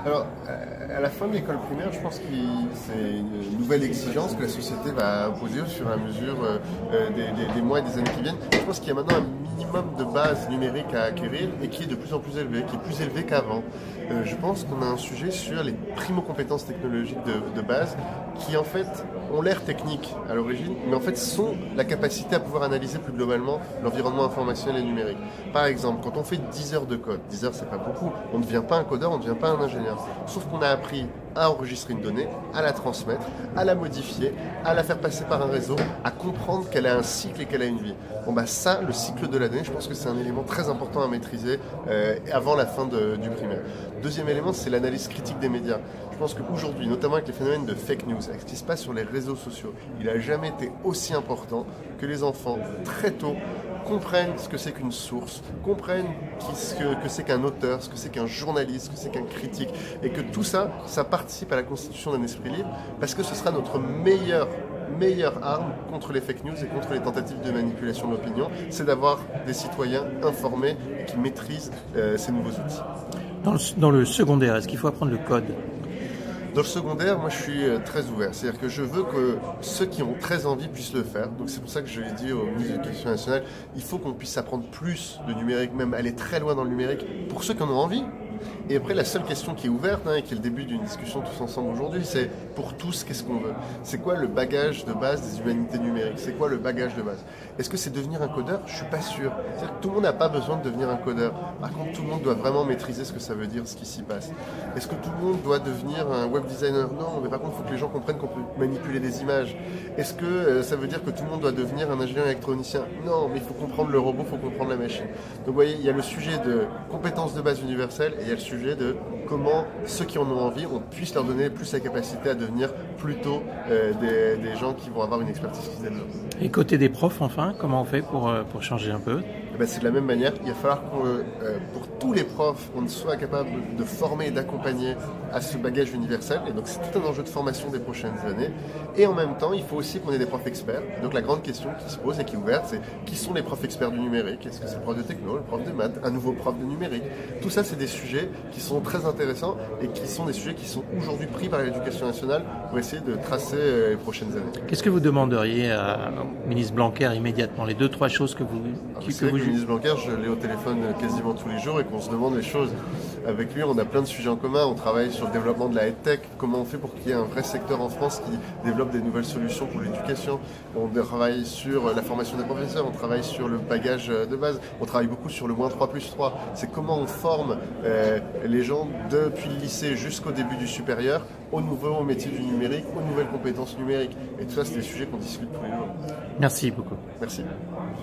Alors, à la fin de l'école primaire, je pense que c'est une nouvelle exigence que la société va poser au fur et à mesure des mois et des années qui viennent. Je pense qu'il y a maintenant un minimum de base numérique à acquérir et qui est de plus en plus élevé, qui est plus élevé qu'avant. Je pense qu'on a un sujet sur les primo-compétences technologiques de base qui en fait ont l'air techniques à l'origine, mais en fait sont la capacité à pouvoir analyser plus globalement l'environnement informationnel et numérique. Par exemple, quand on fait 10 heures de code, 10 heures c'est pas beaucoup, on ne devient pas un codeur, on ne devient pas un ingénieur. Sauf qu'on a appris à enregistrer une donnée, à la transmettre, à la modifier, à la faire passer par un réseau, à comprendre qu'elle a un cycle et qu'elle a une vie. Bon bah ça, le cycle de la donnée, je pense que c'est un élément très important à maîtriser avant la fin du primaire. Deuxième élément, c'est l'analyse critique des médias. Je pense qu'aujourd'hui, notamment avec les phénomènes de fake news, avec ce qui se passe sur les réseaux sociaux, il n'a jamais été aussi important que les enfants, très tôt, comprennent ce que c'est qu'une source, comprennent ce que c'est qu'un auteur, ce que c'est qu'un journaliste, ce que c'est qu'un critique, et que tout ça, ça participe à la constitution d'un esprit libre, parce que ce sera notre meilleure arme contre les fake news et contre les tentatives de manipulation de l'opinion, c'est d'avoir des citoyens informés et qui maîtrisent ces nouveaux outils. Dans le secondaire, est-ce qu'il faut apprendre le code ? Dans le secondaire, moi je suis très ouvert. C'est-à-dire que je veux que ceux qui ont très envie puissent le faire. Donc c'est pour ça que je l'ai dit au ministre de l'Éducation nationale, il faut qu'on puisse apprendre plus de numérique, même aller très loin dans le numérique, pour ceux qui en ont envie. Et après, la seule question qui est ouverte, et qui est le début d'une discussion tous ensemble aujourd'hui, c'est pour tous, qu'est-ce qu'on veut ? C'est quoi le bagage de base des humanités numériques ? C'est quoi le bagage de base ? Est-ce que c'est devenir un codeur ? Je suis pas sûr. C'est-à-dire que tout le monde n'a pas besoin de devenir un codeur. Par contre, tout le monde doit vraiment maîtriser ce que ça veut dire, ce qui s'y passe. Est-ce que tout le monde doit devenir un web designer ? Non, mais par contre, il faut que les gens comprennent qu'on peut manipuler des images. Est-ce que ça veut dire que tout le monde doit devenir un ingénieur électronicien ? Non, mais il faut comprendre le robot, il faut comprendre la machine. Donc vous voyez, il y a le sujet de compétences de base universelles et il y a le sujet de comment ceux qui en ont envie, on puisse leur donner plus la capacité à devenir plutôt des gens qui vont avoir une expertise qu'ils développent. Et côté des profs, enfin, comment on fait pour changer un peu ? C'est de la même manière, il va falloir que pour tous les profs, on soit capable de former et d'accompagner à ce bagage universel. Et donc c'est tout un enjeu de formation des prochaines années. Et en même temps, il faut aussi qu'on ait des profs experts. Et donc la grande question qui se pose et qui est ouverte, c'est qui sont les profs experts du numérique ? Est-ce que c'est le prof de techno, le prof de maths, un nouveau prof de numérique ? Tout ça, c'est des sujets qui sont très intéressants et qui sont des sujets qui sont aujourd'hui pris par l'Éducation nationale pour essayer de tracer les prochaines années. Qu'est-ce que vous demanderiez au ministre Blanquer immédiatement ? Les 2-3 choses que vous... Le ministre Blanquer, je l'ai au téléphone quasiment tous les jours et qu'on se demande les choses. Avec lui, on a plein de sujets en commun. On travaille sur le développement de la EdTech. Comment on fait pour qu'il y ait un vrai secteur en France qui développe des nouvelles solutions pour l'éducation. On travaille sur la formation des professeurs. On travaille sur le bagage de base. On travaille beaucoup sur le -3+3. C'est comment on forme les gens depuis le lycée jusqu'au début du supérieur aux nouveaux métiers du numérique, aux nouvelles compétences numériques. Et tout ça, c'est des sujets qu'on discute tous les jours. Merci beaucoup. Merci.